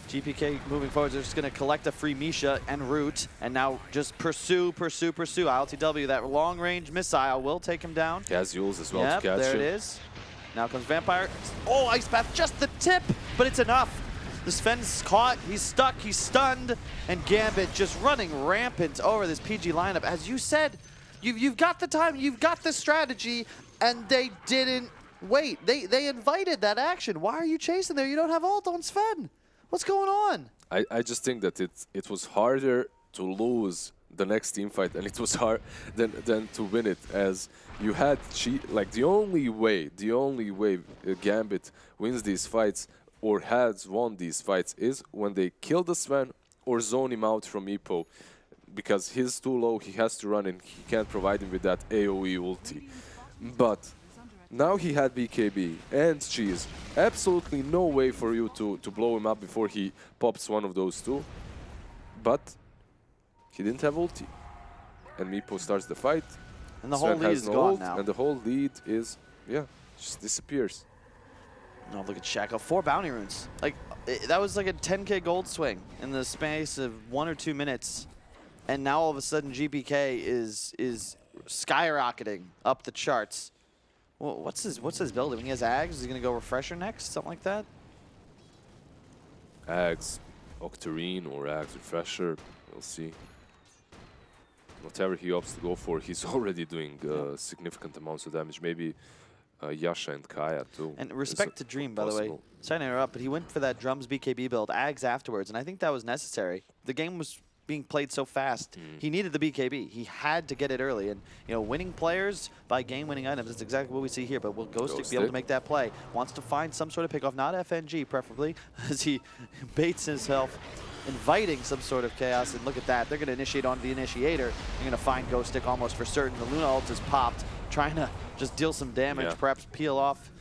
Speaker 1: GPK moving forward, they're just going to collect a free Misha and root, and now just pursue. LTW, that long-range missile will take him down.
Speaker 2: He has Yules as well to catch
Speaker 1: there
Speaker 2: him.
Speaker 1: It is. Now comes Vampire. Oh, Ice Path, just the tip, but it's enough. The Sven's caught, he's stuck, he's stunned, and Gambit just running rampant over this PG lineup. As you said, you've got the time, you've got the strategy, and they didn't wait. They invited that action. Why are you chasing there? You don't have ult on Sven. What's going on?
Speaker 2: I just think that it was harder to lose the next team fight, and it was hard than to win it, as you had like the only way Gambit wins these fights or has won these fights is when they kill the Sven or zone him out from Meepo, because he's too low, he has to run and he can't provide him with that AoE ulti. But now he had BKB and cheese. Absolutely no way for you to blow him up before he pops one of those two. But he didn't have ulti. And Meepo starts the fight.
Speaker 1: And the whole lead is gone now.
Speaker 2: And the whole lead is, just disappears.
Speaker 1: Oh, look at Shaco. 4 bounty runes. Like, that was like a 10k gold swing in the space of 1 or 2 minutes. And now all of a sudden GPK is skyrocketing up the charts. Well, what's his build? When he has Ags, is he going to go Refresher next? Something like that?
Speaker 2: Ags, Octarine or Ags Refresher, we'll see. Whatever he opts to go for, he's already doing significant amounts of damage. Maybe Yasha and Kaya too.
Speaker 1: And respect to Dream, by the way. Sorry to interrupt, but he went for that Drums BKB build, Ags afterwards, and I think that was necessary. The game was being played so fast. He needed the BKB. He had to get it early. And, you know, winning players by game-winning items, that's exactly what we see here. But will Ghostic be able to make that play? Wants to find some sort of pickoff, not FNG preferably, as he baits himself, inviting some sort of chaos. And look at that. They're going to initiate onto the initiator. They're going to find Ghostic almost for certain. The Luna ult is popped, trying to just deal some damage, perhaps peel off.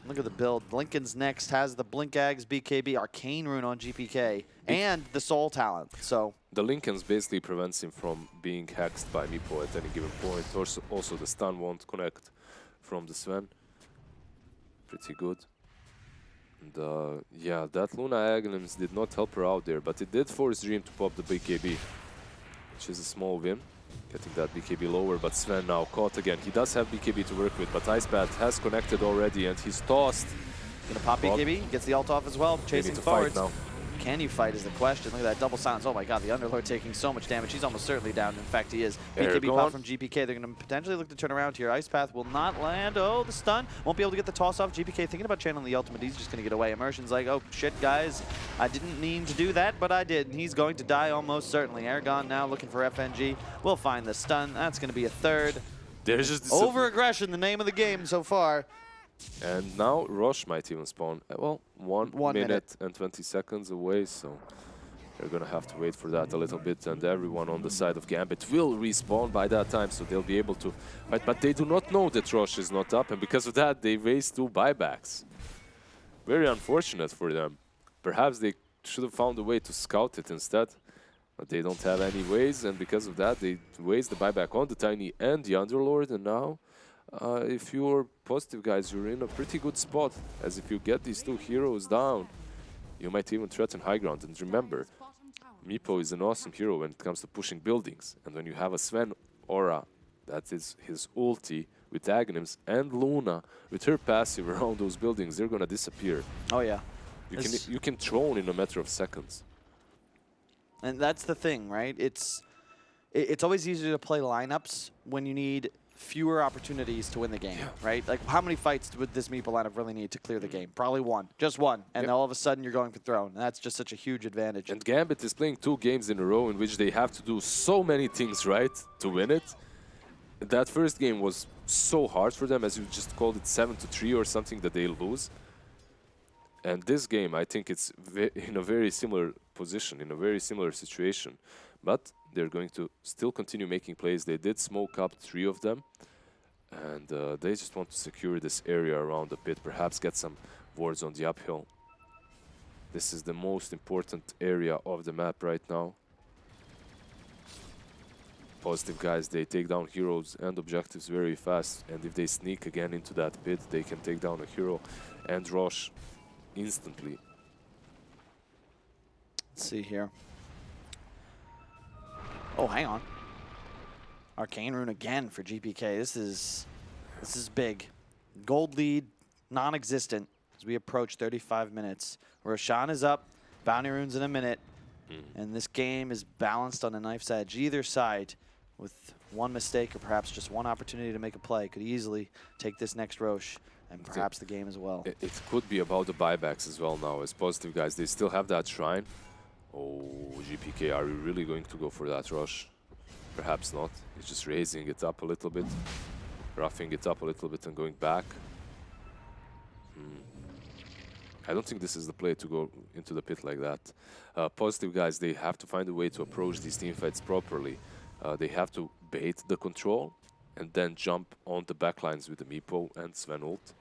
Speaker 1: Look at the build. Lincoln's next has the Blink Ags BKB, Arcane Rune on GPK, and the Soul Talent. So
Speaker 2: the Lincoln's basically prevents him from being hexed by Meepo at any given point. Also the stun won't connect from the Sven. Pretty good. And yeah, that Luna Aghanim's did not help her out there, but it did force Dream to pop the BKB, which is a small win. Getting that BKB lower, but Sven now caught again. He does have BKB to work with, but Icebat has connected already, and he's tossed.
Speaker 1: Gonna pop BKB, gets the ult off as well, chasing forwards.
Speaker 2: Now.
Speaker 1: Can you fight is the question. Look at that double silence. Oh my god, the Underlord taking so much damage. He's almost certainly down. In fact, he is. BKB pop from GPK. They're going to potentially look to turn around here. Ice Path will not land. Oh, the stun. Won't be able to get the toss off. GPK thinking about channeling the ultimate. He's just going to get away. Immersion's like, oh shit, guys. I didn't mean to do that, but I did. And he's going to die almost certainly. Aragon now looking for FNG. We'll find the stun. That's going to be a third.
Speaker 2: There's just
Speaker 1: over-aggression, the name of the game so far.
Speaker 2: And now Roche might even spawn. Well, one minute and 20 seconds away, so they're gonna have to wait for that a little bit, and everyone on the side of Gambit will respawn by that time, so they'll be able to fight. But they do not know that Roche is not up, and because of that, they waste 2 buybacks. Very unfortunate for them. Perhaps they should have found a way to scout it instead, but they don't have any ways, and because of that, they waste the buyback on the Tiny and the Underlord, and now if you're positive, guys, you're in a pretty good spot, as if you get these 2 heroes down, you might even threaten high ground. And remember, Meepo is an awesome hero when it comes to pushing buildings, and when you have a Sven aura, that is his ulti, with Aghanims and Luna, with her passive around those buildings, they're gonna disappear.
Speaker 1: Oh yeah.
Speaker 2: You can drone in a matter of seconds.
Speaker 1: And that's the thing, right? It's always easier to play lineups when you need fewer opportunities to win the game, right? Like, how many fights would this Meeple lineup really need to clear the game? Probably one. Just one. And all of a sudden, you're going for throne. And that's just such a huge advantage.
Speaker 2: And Gambit is playing 2 games in a row in which they have to do so many things right to win it. That first game was so hard for them, as you just called it 7-3 or something, that they lose. And this game, I think it's in a very similar position, in a very similar situation. But they're going to still continue making plays. They did smoke up 3 of them. And they just want to secure this area around the pit, perhaps get some wards on the uphill. This is the most important area of the map right now. Positive guys, they take down heroes and objectives very fast. And if they sneak again into that pit, they can take down a hero and Roche instantly.
Speaker 1: Let's see here. Oh, hang on. Arcane Rune again for GPK. This is big. Gold lead, non-existent as we approach 35 minutes. Roshan is up. Bounty Rune's in a minute. And this game is balanced on a knife's edge. Either side, with one mistake or perhaps just one opportunity to make a play, could easily take this next Roche and perhaps the game as well.
Speaker 2: It could be about the buybacks as well now, as positive guys. They still have that shrine. Oh, GPK, are we really going to go for that rush? Perhaps not. He's just raising it up a little bit, roughing it up a little bit and going back. I don't think this is the play to go into the pit like that. Positive guys, they have to find a way to approach these teamfights properly. They have to bait the control and then jump on the backlines with the Meepo and Sven ult.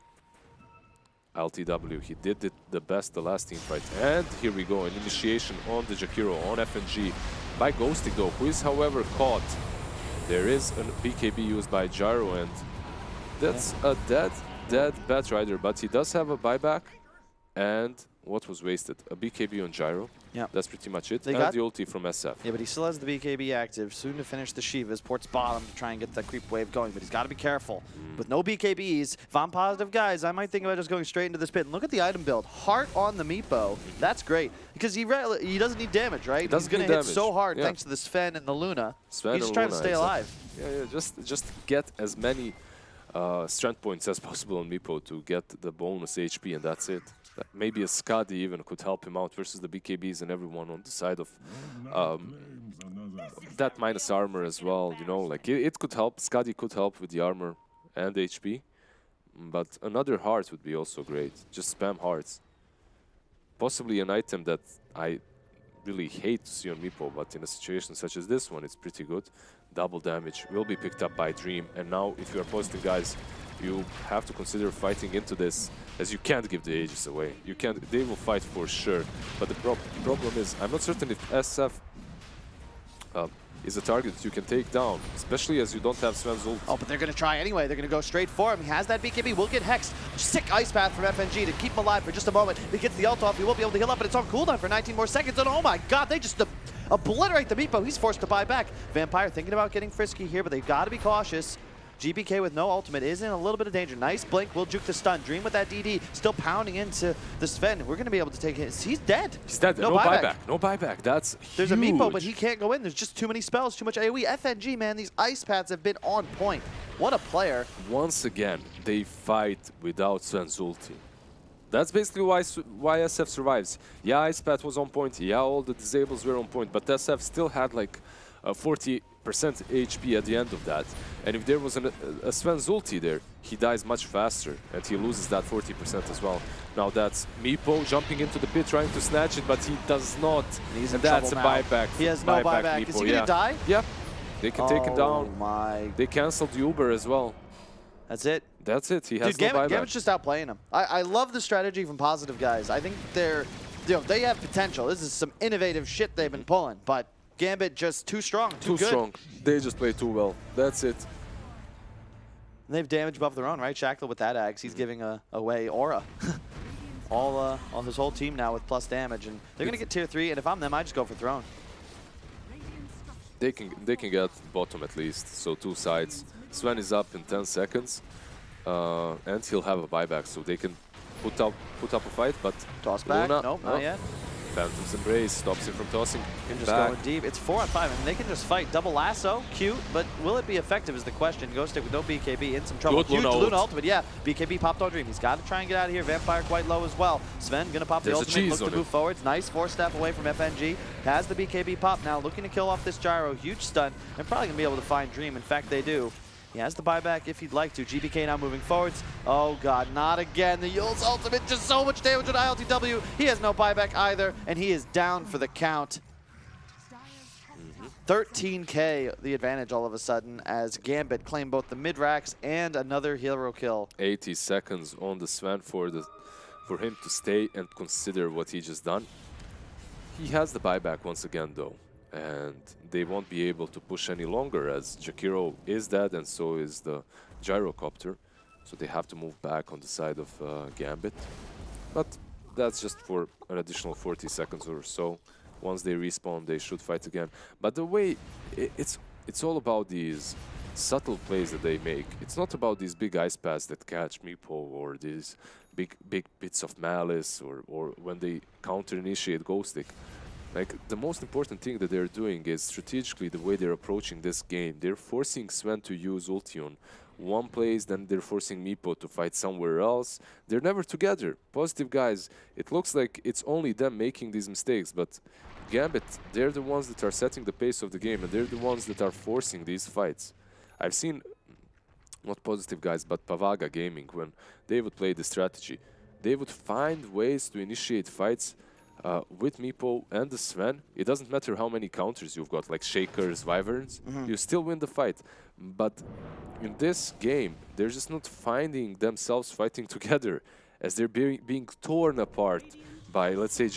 Speaker 2: LTW, he did it the best the last team fight. And here we go, an initiation on the Jakiro, on FNG by Ghostic though, who is however caught. There is a BKB used by Gyro, and that's a dead Bat Rider, but he does have a buyback. And what was wasted? A BKB on Gyro.
Speaker 1: Yeah.
Speaker 2: That's pretty much it.
Speaker 1: They
Speaker 2: And
Speaker 1: got-
Speaker 2: the ulti from SF.
Speaker 1: Yeah, but he still has the BKB active. Soon to finish the Shivas. Ports bottom to try and get the creep wave going, but he's got to be careful. With no BKBs, if I'm positive, guys, I might think about just going straight into this pit. And look at the item build. Heart on the Meepo. That's great. Because he doesn't need damage, right? He's
Speaker 2: doesn't
Speaker 1: going
Speaker 2: need
Speaker 1: to hit
Speaker 2: damage.
Speaker 1: so hard
Speaker 2: Yeah.
Speaker 1: thanks to the Sven and the Luna.
Speaker 2: Sven
Speaker 1: He's just
Speaker 2: and
Speaker 1: trying to
Speaker 2: Luna,
Speaker 1: stay
Speaker 2: exactly.
Speaker 1: alive.
Speaker 2: Yeah, just get as many strength points as possible on Meepo to get the bonus HP, and that's it. Maybe a Skadi even could help him out versus the BKBs and everyone on the side of that minus armor as well. You know, like it could help. Skadi could help with the armor and HP, but another heart would be also great. Just spam hearts. Possibly an item that I really hate to see on Meepo, but in a situation such as this one, it's pretty good. Double damage will be picked up by Dream, and now if you are positive, guys, you have to consider fighting into this, as you can't give the Aegis away. You can't. They will fight for sure, but the problem is, I'm not certain if SF is a target that you can take down, especially as you don't have Sven's ult.
Speaker 1: Oh, but they're going to try anyway. They're going to go straight for him. He has that BKB. Will get hexed. Sick ice path from FNG to keep him alive for just a moment. He gets the ult off. He will be able to heal up, but it's on cooldown for 19 more seconds. And oh my god, they just obliterate the Meepo. He's forced to buy back. Vampire thinking about getting frisky here, but they've got to be cautious. GBK with no ultimate is in a little bit of danger. Nice blink, will juke the stun. Dream with that DD, still pounding into the Sven. We're going to be able to take it. He's dead.
Speaker 2: He's dead. No buyback. No buyback. That's
Speaker 1: There's
Speaker 2: huge.
Speaker 1: a Meepo, but he can't go in. There's just too many spells, too much AoE. FNG, man, these ice paths have been on point. What a player.
Speaker 2: Once again, they fight without Sven's ulti. That's basically why SF survives. Yeah, Ice Path was on point. Yeah, all the disables were on point, but SF still had like 40% HP at the end of that. And if there was a Sven's ulti there, he dies much faster, and he loses that 40% as well. Now that's Meepo jumping into the pit, trying to snatch it, but he does not.
Speaker 1: He's in
Speaker 2: and that's a
Speaker 1: trouble now.
Speaker 2: buyback.
Speaker 1: He has no buyback.
Speaker 2: Meepo.
Speaker 1: Is he going to die?
Speaker 2: Yeah. They can take him down.
Speaker 1: Oh my.
Speaker 2: They canceled the Uber as well.
Speaker 1: That's it.
Speaker 2: That's it. He has
Speaker 1: Dude,
Speaker 2: no buyback.
Speaker 1: Gambit's just outplaying him. I love the strategy from positive guys. I think they have potential. This is some innovative shit they've been pulling, but Gambit just too strong, too good.
Speaker 2: strong. They just play too well. That's it.
Speaker 1: And they have damage above their own, right? Shackle with that axe, he's giving away aura. all his whole team now with plus damage, and they're gonna get tier 3. And if I'm them, I just go for throne.
Speaker 2: They can get bottom at least. So 2 sides. Sven is up in 10 seconds, and he'll have a buyback, so they can put up a fight. But
Speaker 1: Toss back?
Speaker 2: Luna,
Speaker 1: Nope, not yet.
Speaker 2: Phantom's Embrace stops him from tossing him
Speaker 1: Just
Speaker 2: back.
Speaker 1: going deep. It's 4 on 5, and they can just fight. Double lasso, cute, but will it be effective is the question. Ghostic with no BKB, in some trouble.
Speaker 2: Good
Speaker 1: Huge
Speaker 2: Luna
Speaker 1: Luna
Speaker 2: ult.
Speaker 1: ultimate, yeah. BKB popped on Dream. He's got to try and get out of here. Vampire quite low as well. Sven gonna pop
Speaker 2: There's a
Speaker 1: the ultimate,
Speaker 2: cheese
Speaker 1: look to
Speaker 2: on
Speaker 1: move
Speaker 2: him.
Speaker 1: forwards. Nice 4-step away from FNG. Has the BKB pop now, looking to kill off this Gyro. Huge stun, and probably gonna be able to find Dream. In fact, they do. He has the buyback if he'd like to. GBK now moving forwards. Oh god, not again. The Yule's ultimate, just so much damage with ILTW. He has no buyback either, and he is down for the count. 13k the advantage all of a sudden as Gambit claimed both the mid-racks and another hero kill.
Speaker 2: 80 seconds on the Sven for him to stay and consider what he just done. He has the buyback once again though, and they won't be able to push any longer as Jakiro is dead and so is the gyrocopter. So they have to move back on the side of Gambit. But that's just for an additional 40 seconds or so. Once they respawn, they should fight again. But the way it's all about these subtle plays that they make. It's not about these big ice paths that catch Meepo or these big bits of malice or when they counter-initiate Ghostic. Like, the most important thing that they're doing is strategically the way they're approaching this game. They're forcing Sven to use ulti on one place, then they're forcing Meepo to fight somewhere else. They're never together. Positive guys, it looks like it's only them making these mistakes, but Gambit, they're the ones that are setting the pace of the game, and they're the ones that are forcing these fights. I've seen, not positive guys, but Pavaga Gaming, when they would play the strategy, they would find ways to initiate fights with Meepo and the Sven. It doesn't matter how many counters you've got, like Shakers, Wyverns, you still win the fight. But in this game, they're just not finding themselves fighting together, as they're being torn apart by, let's say,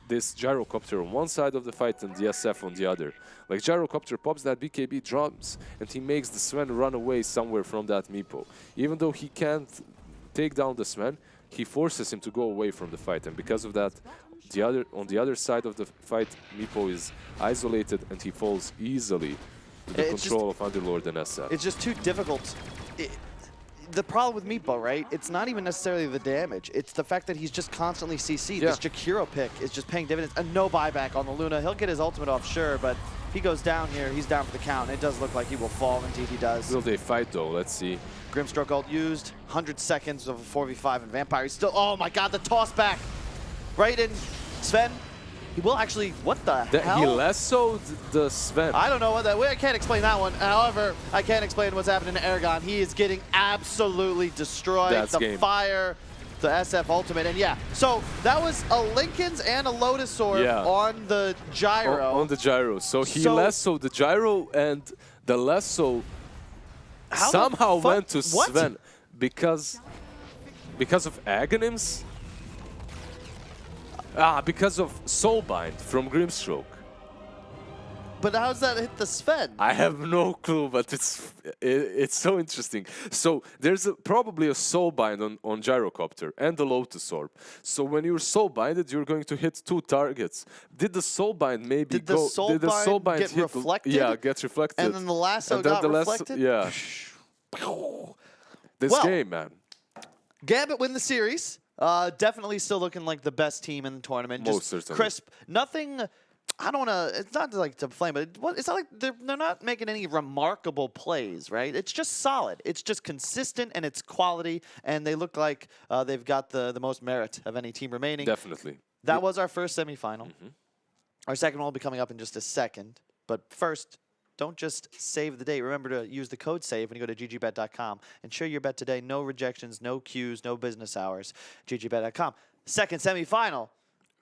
Speaker 2: this gyrocopter on one side of the fight and the SF on the other. Like, gyrocopter pops that BKB drums, and he makes the Sven run away somewhere from that Meepo. Even though he can't take down the Sven, he forces him to go away from the fight, and because of that, on the other side of the fight, Meepo is isolated and he falls easily to the control of Underlord and SF.
Speaker 1: It's just too difficult. The problem with Meepo, right? It's not even necessarily the damage. It's the fact that he's just constantly CC'd.
Speaker 2: Yeah.
Speaker 1: This Jakiro pick is just paying dividends. And no buyback on the Luna. He'll get his ultimate off, sure, but if he goes down here, he's down for the count. It does look like he will fall, indeed he does.
Speaker 2: Will they fight though? Let's see.
Speaker 1: Grimstroke ult used. 100 seconds of a 4v5 and Vampire. He's still, oh my god, the toss back. Right in Sven. He will actually, what the hell?
Speaker 2: He lassoed the Sven.
Speaker 1: I don't know what that, I can't explain that one. However, I can't explain what's happening to Aragon. He is getting absolutely destroyed.
Speaker 2: That's
Speaker 1: the
Speaker 2: game.
Speaker 1: fire, the SF ultimate, and yeah. So that was a Lincoln's and a Lotus Orb on the gyro.
Speaker 2: On the gyro. So he lassoed the gyro, and the lasso somehow went to Sven because of Aghanims? Because of Soulbind from Grimstroke.
Speaker 1: But how's that hit the Sven?
Speaker 2: I have no clue, but it's so interesting. So there's probably a Soulbind on Gyrocopter and the Lotus Orb. So when you're Soulbinded, you're going to hit 2 targets. Did the Soulbind maybe
Speaker 1: Did the Soulbind get reflected?
Speaker 2: Yeah, get reflected.
Speaker 1: And then the lasso got reflected?
Speaker 2: Yeah. This game, man.
Speaker 1: Gambit win the series. Definitely still looking like the best team in the tournament.
Speaker 2: Most
Speaker 1: just
Speaker 2: certainly.
Speaker 1: Crisp. Nothing. I don't want to. It's not like to flame, but it's not like they're not making any remarkable plays, right? It's just solid. It's just consistent and it's quality, and they look like they've got the most merit of any team remaining.
Speaker 2: Definitely.
Speaker 1: That was our first semifinal. Our second one will be coming up in just a second. But first, don't just save the date. Remember to use the code SAVE when you go to GG.Bet.com and share your bet today. No rejections, no queues, no business hours. GG.Bet.com. Second semifinal.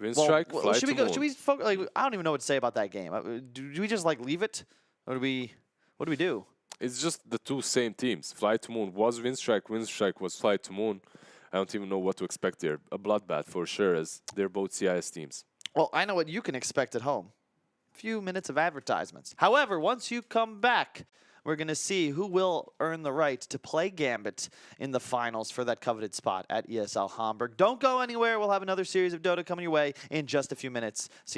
Speaker 2: Winstrike, fly
Speaker 1: should we
Speaker 2: to
Speaker 1: go? Should we focus? Like, I don't even know what to say about that game. Do we just like leave it, or do we? What do we do?
Speaker 2: It's just the two same teams. Fly to Moon was Winstrike. Winstrike was Fly to Moon. I don't even know what to expect there. A bloodbath for sure, as they're both CIS teams.
Speaker 1: Well, I know what you can expect at home. Few minutes of advertisements. However, once you come back, we're going to see who will earn the right to play Gambit in the finals for that coveted spot at ESL Hamburg. Don't go anywhere. We'll have another series of Dota coming your way in just a few minutes. See